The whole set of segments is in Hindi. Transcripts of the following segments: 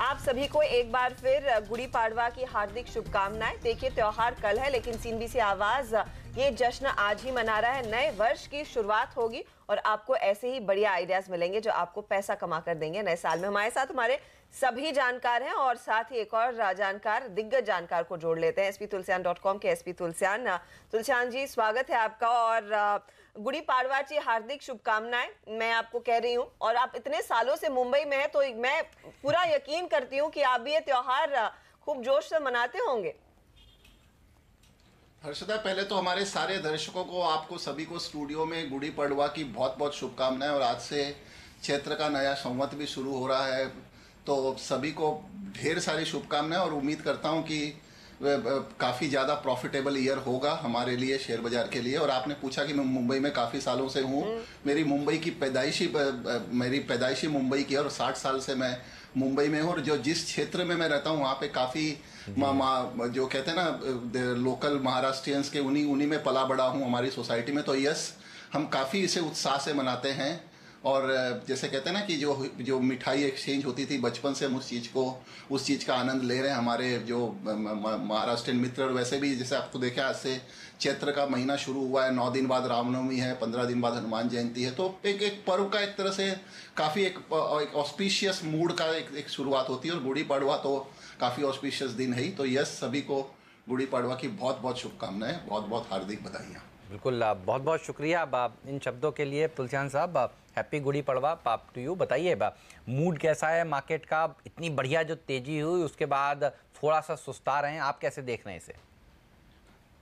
आप सभी को एक बार फिर गुड़ी पाड़वा की हार्दिक शुभकामनाएं। देखिए त्योहार कल है, लेकिन सीएनबीसी आवाज ये जश्न आज ही मना रहा है। नए वर्ष की शुरुआत होगी और आपको ऐसे ही बढ़िया आइडियाज मिलेंगे जो आपको पैसा कमा कर देंगे नए साल में। हमारे साथ हमारे सभी जानकार हैं और साथ ही एक और जानकार, दिग्गज जानकार को जोड़ लेते हैं। sptulsian.com के एसपी तुलसियान जी, स्वागत है आपका और गुड़ी पाड़वा की हार्दिक शुभकामनाएं मैं आपको कह रही हूं। और आप इतने सालों से मुंबई में हैं तो मैं पूरा यकीन करती हूं कि आप भी ये त्योहार खूब जोश से मनाते होंगे। हर्षदा, पहले तो हमारे सारे दर्शकों को, आपको सभी को स्टूडियो में गुड़ी पड़वा की बहुत बहुत शुभकामनाएं। और आज से चैत्र का नया संवत भी शुरू हो रहा है, तो सभी को ढेर सारी शुभकामनाएं और उम्मीद करता हूं कि काफ़ी ज़्यादा प्रॉफिटेबल ईयर होगा हमारे लिए, शेयर बाजार के लिए। और आपने पूछा कि मैं मुंबई में काफ़ी सालों से हूँ। मेरी पैदाइशी मुंबई की है और 60 साल से मैं मुंबई में हूँ। और जिस क्षेत्र में मैं रहता हूँ वहाँ पे काफ़ी जो कहते हैं ना लोकल महाराष्ट्रियंस के, उन्हीं में पला बड़ा हूँ हमारी सोसाइटी में। तो यस, हम काफ़ी इसे उत्साह से मनाते हैं। और जैसे कहते हैं ना कि जो मिठाई एक्सचेंज होती थी बचपन से, हम उस चीज़ का आनंद ले रहे हैं हमारे जो महाराष्ट्रियन मित्र। और वैसे भी जैसे आपको देखा, आज से चैत्र का महीना शुरू हुआ है, 9 दिन बाद रामनवमी है, 15 दिन बाद हनुमान जयंती है। तो एक पर्व का एक तरह से काफ़ी एक ऑस्पिशियस मूड का एक शुरुआत होती है। और गुड़ी पड़वा तो काफ़ी ऑस्पिशियस दिन है ही। तो यस, सभी को गुड़ी पड़वा की बहुत बहुत शुभकामनाएं, बहुत बहुत हार्दिक बधाइयाँ। बिल्कुल, बहुत बहुत शुक्रिया इन शब्दों के लिए तुलसियान साहब। हैप्पी गुड़ी पड़वा आप टू यू। बताइए मूड कैसा है मार्केट का? इतनी बढ़िया जो तेजी हुई उसके बाद थोड़ा सा सुस्ता रहे हैं, आप कैसे देख रहे हैं इसे?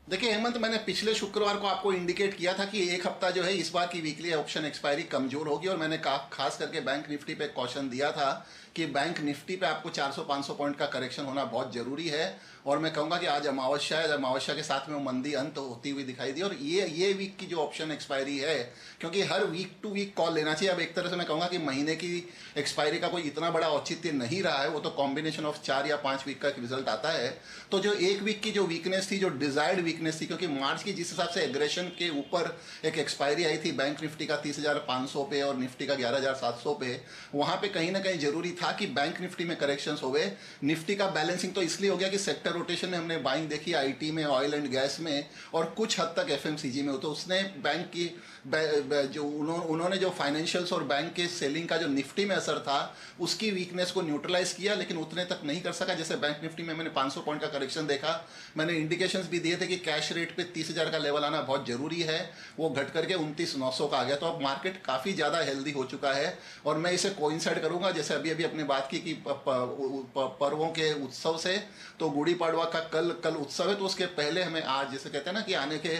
देखिए हेमंत, मैंने पिछले शुक्रवार को आपको इंडिकेट किया था कि एक हफ्ता जो है इस बार की वीकली ऑप्शन एक्सपायरी कमजोर होगी। और मैंने खास करके बैंक निफ्टी पे कॉशन दिया था कि बैंक निफ्टी पे आपको 400-500 पॉइंट का करेक्शन होना बहुत जरूरी है। और मैं कहूँगा कि आज अमावस्या है, अमावस्या के साथ में वो मंदी अंत होती हुई दिखाई दी। और ये वीक की जो ऑप्शन एक्सपायरी है, क्योंकि हर वीक टू वीक कॉल लेना चाहिए। अब एक तरह से मैं कहूँगा कि महीने की एक्सपायरी का कोई इतना बड़ा औचित्य नहीं रहा है, वो तो कॉम्बिनेशन ऑफ 4 या 5 वीक का रिजल्ट आता है। तो जो एक वीक की जो वीकनेस थी, जो डिजायर्ड वीकनेस थी, क्योंकि मार्च की जिस हिसाब से एग्रेशन के ऊपर एक एक्सपायरी आई थी बैंक निफ्टी का 30,500 पे और निफ्टी का 11,700 पे, वहाँ पे कहीं ना कहीं जरूरी था कि बैंक निफ्टी में करेक्शंस हो गए। निफ्टी का बैलेंसिंग तो इसलिए हो गया कि सेक्टर रोटेशन में हमने बाइंग देखी आईटी में, ऑयल एंड गैस में और कुछ हद तक एफएमसीजी में। तो उसने बैंक की जो उन्होंने जो फाइनेंशियल्स और बैंक के सेलिंग का जो निफ्टी में असर था उसकी वीकनेस को न्यूट्रलाइज किया, लेकिन उतने तक नहीं कर सका। जैसे बैंक निफ्टी में मैंने 500 पॉइंट का करेक्शन देखा। मैंने इंडिकेशंस भी दिए थे कि कैश रेट पे 30,000 का लेवल आना बहुत जरूरी है, वो घट करके 29,900 का आ गया। तो अब मार्केट काफी ज्यादा हेल्दी हो चुका है। और मैं इसे कोइंसाइड करूंगा, जैसे अभी अपने बात की कि पर्वों के उत्सव से, तो गुड़ी पड़वा का कल उत्सव है, तो उसके पहले हमें आज जैसे कहते हैं ना कि आने के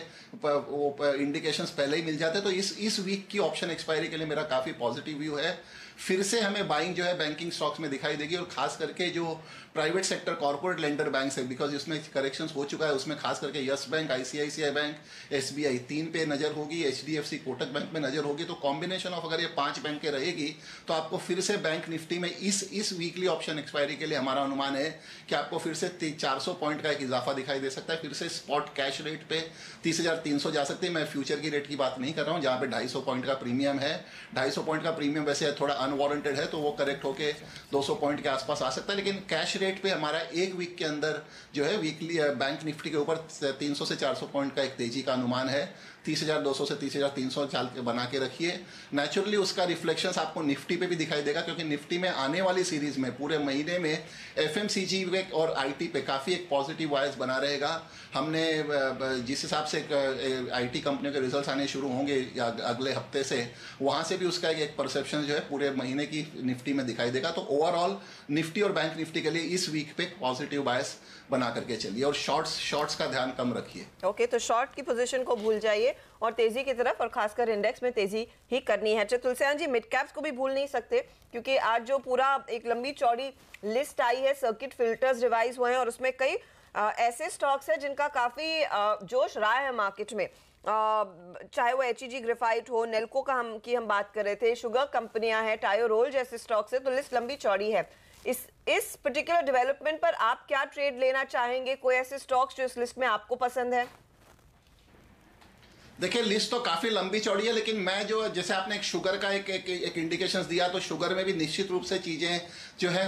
इंडिकेशंस पहले ही मिल जाते हैं। तो इस वीक की ऑप्शन एक्सपायरी के लिए मेरा काफी पॉजिटिव व्यू है। फिर से हमें बाइंग जो है बैंकिंग स्टॉक्स में दिखाई देगी। और खास करके जो private sector corporate lender banks है, बिकॉज इसमें करेक्शंस हो चुका है, उसमें खास करके yes bank, ICICI bank, SBI 3 पे नजर होगी, एचडीएफसी कोटक बैंक में नजर होगी। तो कॉम्बिनेशन ऑफ अगर ये 5 बैंकें रहेगी तो आपको फिर से बैंक निफ्टी में इस वीकली ऑप्शन एक्सपायरी के लिए हमारा अनुमान है कि आपको फिर से 400 पॉइंट का एक इजाफा दिखाई दे सकता है। फिर से स्पॉट कैश रेट पे 30,300 जा सकती है। मैं फ्यूचर की रेट की बात नहीं कर रहा हूँ, जहाँ पे 250 पॉइंट का प्रीमियम है। 250 पॉइंट का प्रीमियम वैसे थोड़ा अनवारंटेड है, तो वो करेक्ट होके 200 पॉइंट के आसपास आ सकता है। लेकिन कैश रेट पे हमारा एक वीक के अंदर जो है वीकली बैंक निफ्टी के ऊपर 300 से 400 पॉइंट का एक तेजी का अनुमान है। 30,200 से 30,300 चाल के बना के रखिए। नेचुरली उसका रिफ्लेक्शंस आपको निफ्टी पे भी दिखाई देगा, क्योंकि निफ्टी में आने वाली सीरीज में पूरे महीने में एफएमसीजी और आईटी पे काफ़ी एक पॉजिटिव वाइज बना रहेगा। हमने जिस हिसाब से आईटी कंपनियों के रिजल्ट्स आने शुरू होंगे अगले हफ्ते से, वहाँ से भी उसका एक परसेप्शन जो है पूरे महीने की निफ्टी में दिखाई देगा। तो ओवरऑल निफ्टी और बैंक निफ्टी के लिए इस वीक पे पॉजिटिव बायस बना करके चलिए। और शॉर्ट्स का ध्यान कम रखिए। ओके, तो शॉर्ट की पोजीशन को भूल जाइए और तेजी की तरफ, और खासकर इंडेक्स में तेजी ही करनी है। तुलसियान जी, मिड कैप्स को भी भूल नहीं सकते, क्योंकि आज जो पूरा एक लंबी चौड़ी लिस्ट आई है, सर्किट फिल्टर्स रिवाइज हुए हैं और उसमें कई ऐसे स्टॉक्स हैं जिनका काफी जोश रहा है मार्केट में। चाहे वो एचईजी ग्रेफाइट हो, नेल्को का हम बात कर रहे थे, शुगर कंपनियां हैं, टायो रोल जैसे स्टॉक्स है। तो लिस्ट लंबी चौड़ी है। इस पर्टिकुलर डेवलपमेंट पर आप क्या ट्रेड लेना चाहेंगे? कोई ऐसे स्टॉक्स जो इस लिस्ट में आपको पसंद है? देखिए लिस्ट तो काफी लंबी चौड़ी है, लेकिन मैं जो जैसे आपने एक शुगर का एक इंडिकेशंस दिया, तो शुगर में भी निश्चित रूप से चीजें जो है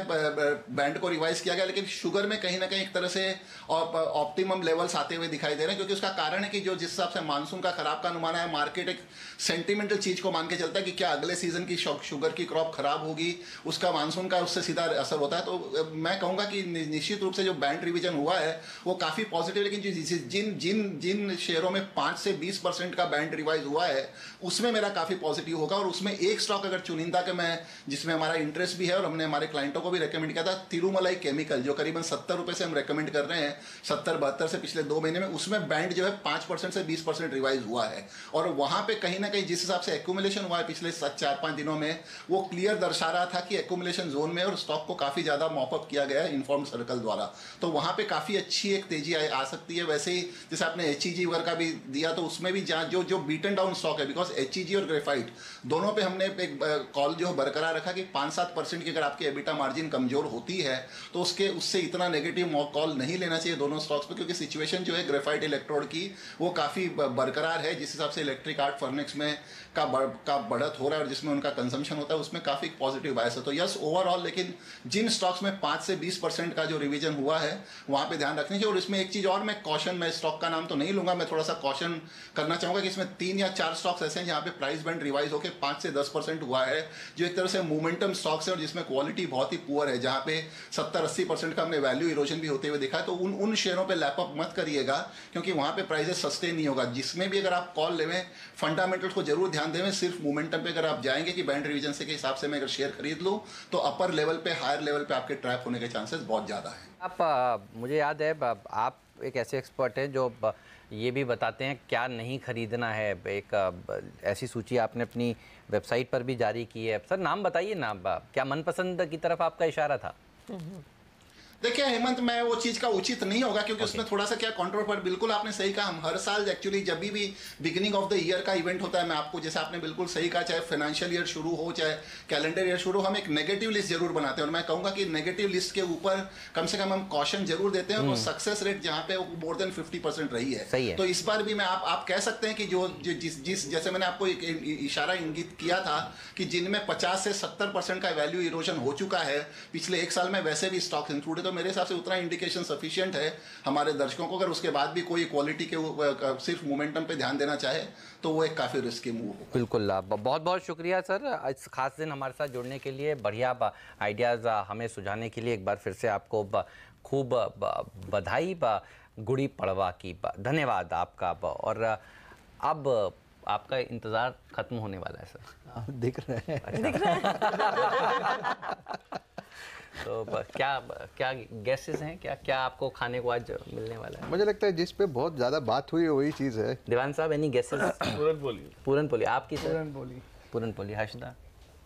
बैंड को रिवाइज किया गया, लेकिन शुगर में कहीं ना कहीं एक तरह से ऑप्टिमम लेवल्स आते हुए दिखाई दे रहे हैं, क्योंकि उसका कारण है कि जो जिस हिसाब से मानसून का खराब का अनुमान है, मार्केट एक सेंटिमेंटल चीज को मान के चलता है कि क्या अगले सीजन की शुगर की क्रॉप खराब होगी, उसका मानसून का उससे सीधा असर होता है। तो मैं कहूंगा कि निश्चित रूप से जो बैंड रिविजन हुआ है वो काफी पॉजिटिव, लेकिन जिन जिन जिन शेयरों में 5 से 20% का बैंड रिवाइज हुआ है उसमें मेरा काफी पॉजिटिव होगा। और उसमें एक स्टॉक अगर चुनिंदा के मैं जिसमें हमारा इंटरेस्ट भी है और हमने हमारे क्लाइंटों को भी रेकमेंड किया था, तिरुमलाई केमिकल, जो करीबन 70 रुपए से हम रेकमेंड कर रहे हैं, 70-72 से पिछले 2 महीने में, उसमें बैंड जो है 5% से 20% रिवाइज हुआ है। और वहां पे कहीं ना कहीं जिस हिसाब से एक्यूमुलेशन हुआ है पिछले 4-5 दिनों में, वो क्लियर दर्शा रहा था कि एक्यूमुलेशन जोन में और स्टॉक को काफी ज्यादा मॉपअप किया गया है इन्फॉर्म सर्कल द्वारा। तो वहां पे काफी अच्छी एक तेजी आ सकती है। वैसे ही जैसे आपने HEG वगैरह का भी दिया, तो उसमें भी जो बीटन डाउन स्टॉक है, बिकॉज HEG और ग्रेफाइट दोनों पे हमने एक कॉल जो बरकरार रखा कि 5-7% की अगर आपकी एबिटा मार्जिन कमजोर होती है तो उससे इतना नेगेटिव कॉल नहीं लेना चाहिए दोनों स्टॉक्स पे, क्योंकि सिचुएशन जो है ग्रेफाइट इलेक्ट्रोड की वो काफी बरकरार है। जिस हिसाब से इलेक्ट्रिक आर्क फर्नेस में का बढ़त हो रहा है और जिसमें उनका कंजम्पशन होता है, उसमें काफी पॉजिटिव बायस है। तो यस ओवरऑल, लेकिन जिन स्टॉक्स में 5 से 20% का जो रिवीजन हुआ है वहां पे ध्यान रखनी चाहिए। और इसमें एक चीज और, मैं कॉशन, मैं स्टॉक का नाम तो नहीं लूंगा, मैं थोड़ा सा कॉशन करना चाहूंगा कि इसमें 3 या 4 स्टॉक्स ऐसे हैं जहां पे प्राइस बैंड रिवाइज होकर 5 से 10% हुआ है, जो एक तरह से मोमेंटम स्टॉक्स है और जिसमें क्वालिटी बहुत ही पुअर है, जहां पे 70-80% का हमने वैल्यू इरोजन भी होते हुए देखा है। तो उन शेयरों पे लैपअप मत करिएगा, क्योंकि वहां पे प्राइसेस सस्टेन नहीं होगा। जिसमें भी अगर आप कॉल लेवें, फंडामेंटल्स को जरूर ध्यान देवें। सिर्फ मोमेंटम पे अगर आप जाएंगे कि बैंड रिवीजन से के हिसाब से मैं अगर शेयर खरीद लूं, तो अपर लेवल पे, हायर लेवल पे आपके ट्रैप होने के चांसेस बहुत ज्यादा है। आप मुझे याद है आप एक ऐसे एक्सपर्ट हैं जो ये भी बताते हैं क्या नहीं खरीदना है। एक ऐसी सूची आपने अपनी वेबसाइट पर भी जारी की है। सर नाम बताइए ना, क्या मनपसंद की तरफ आपका इशारा था? देखिए हेमंत, मैं वो चीज का उचित नहीं होगा, क्योंकि उसमें थोड़ा सा क्या कंट्रोवर्ट, बिल्कुल आपने सही कहा। हम हर साल एक्चुअली जब भी बिगिनिंग ऑफ द ईयर का इवेंट होता है, मैं आपको जैसे आपने बिल्कुल सही कहा, चाहे फाइनेंशियल ईयर शुरू हो चाहे कैलेंडर ईयर शुरू, हम एक नेगेटिव लिस्ट जरूर बनाते हैं। और मैं कहूंगा कि नेगेटिव लिस्ट के ऊपर कम से कम हम कॉशन जरूर देते हैं। और सक्सेस रेट जहां पे मोर देन 50% रही है। तो इस बार भी मैं आप कह सकते हैं कि जिस जैसे मैंने आपको एक इशारा इंगित किया था कि जिनमें 50 से 70% का वैल्यू इरोजन हो चुका है पिछले 1 साल में, वैसे भी स्टॉक्स इंक्लूड है। तो मेरे हिसाब से उतना इंडिकेशन सफिशिएंट है हमारे दर्शकों को। अगर उसके बाद भी कोई क्वालिटी के सिर्फ मोमेंटम पे ध्यान देना चाहे, तो वो एक काफी रिस्की मूव होगा। बिल्कुल, बहुत बहुत शुक्रिया सर, इस खास दिन हमारे साथ जुड़ने के लिए, बढ़िया आइडियाज़ हमें सुझाने के लिए। एक बार फिर से आपको खूब बधाई, गुड़ी पड़वा की धन्यवाद आपका। और अब आपका इंतजार खत्म होने वाला है सर। आप दिख रहे हैं। दिख रहे हैं। तो क्या गैसेस हैं, क्या आपको खाने को आज मिलने वाला है? मुझे लगता है जिस पे बहुत ज्यादा बात हुई वही चीज है। दीवान साहब, एनी गैसेस? पूरन पोली आपकी सर? पूरन पोली। हर्षदा?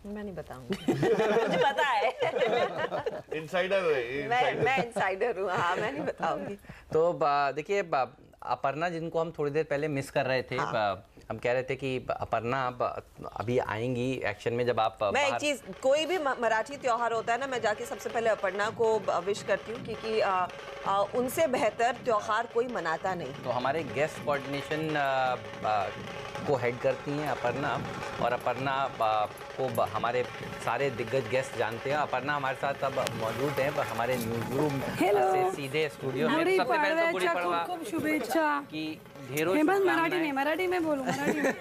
मैं नहीं बताऊंगी। मुझे पता है। इंसाइडर है। मैं इंसाइडर हूँ। हाँ, मैं नहीं बताऊंगी। तो देखिए, अपर्णा जिनको हम थोड़ी देर पहले मिस कर रहे थे, हम कह रहे थे कि अपर्णा अभी आएंगी एक्शन में जब आप। मैं एक चीज, कोई भी मराठी त्योहार होता है ना, मैं जाके सबसे पहले अपर्णा को विश करती हूँ, क्योंकि उनसे बेहतर त्योहार कोई मनाता नहीं। तो हमारे गेस्ट कोऑर्डिनेशन को हेड करती हैं अपर्णा, और अपर्णा को हमारे सारे दिग्गज गेस्ट जानते हैं। अपर्णा हमारे साथ अब मौजूद हैं हमारे न्यूज रूम से सीधे स्टूडियो में। सबसे पहले तो गुड़ी पड़वा शुभेच्छा की ढेरों मराठी में बोलूं, मराठी में।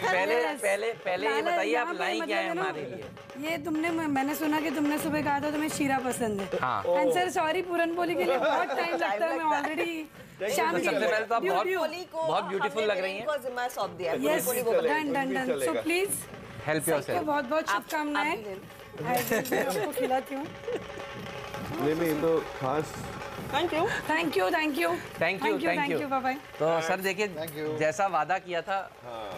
पहले ये बताइए आप लाई क्या है हमारे लिए? ये मैंने सुना कि तुमने सुबह कहा था तुम्हें शीरा पसंद है। हाँ। सर सॉरी, पूरन पोली के लिए बहुत टाइम लगता है। मैं ऑलरेडी शाम के सबसे पहले तो आप बहुत ब्यूटीफुल लग रही हैं। जिम्मा सौंप दिया। Yes, done. So please help yourself. बहुत बहुत शुभकामनाएं। आपको खिलाती हूँ। नहीं तो खास थैंक यू। बाय। तो सर देखिए, जैसा वादा किया था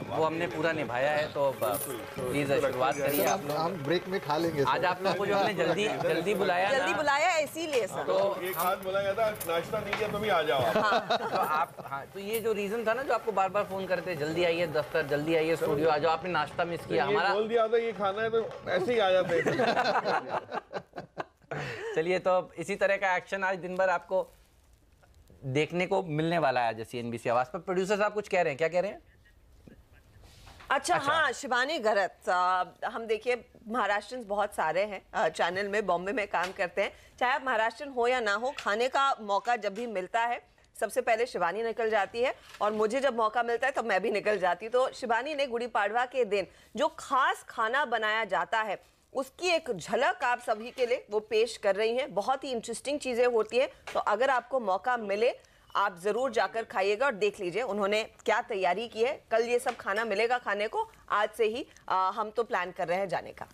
वो हमने पूरा निभाया है। तो प्लीज शुरुआत करिए आप लोग। हम ब्रेक में खा लेंगे। आज आप लोग को जो हमने जल्दी बुलाया इसीलिए सर। तो एक हाथ बोला गया था, नाश्ता नहीं किया तो भी आ जाओ। तो आप तो ये जो रीजन था ना, जो आपको बार बार फोन करते, जल्दी आइए दफ्तर, जल्दी आइए स्टूडियो आ जाओ, आपने नाश्ता मिस किया। हमारा बोल दिया था ये खाना है तो ऐसे ही आ जाते। चलिए, तो इसी तरह का एक्शन आज दिन भर आपको देखने को मिलने वाला है आज CNBC आवाज पर। प्रोड्यूसर साहब कुछ कह रहे हैं, क्या कह रहे हैं? अच्छा हाँ, शिवानी गरत, हम देखिए महाराष्ट्रन बहुत सारे हैं चैनल में, बॉम्बे में काम करते हैं। चाहे आप महाराष्ट्रन हो या ना हो, खाने का मौका जब भी मिलता है सबसे पहले शिवानी निकल जाती है, और मुझे जब मौका मिलता है तब मैं भी निकल जाती हूँ। तो शिवानी ने गुड़ी पाड़वा के दिन जो खास खाना बनाया जाता है उसकी एक झलक आप सभी के लिए वो पेश कर रही हैं। बहुत ही इंटरेस्टिंग चीजें होती हैं, तो अगर आपको मौका मिले आप जरूर जाकर खाइएगा और देख लीजिए उन्होंने क्या तैयारी की है। कल ये सब खाना मिलेगा खाने को, आज से ही हम तो प्लान कर रहे हैं जाने का।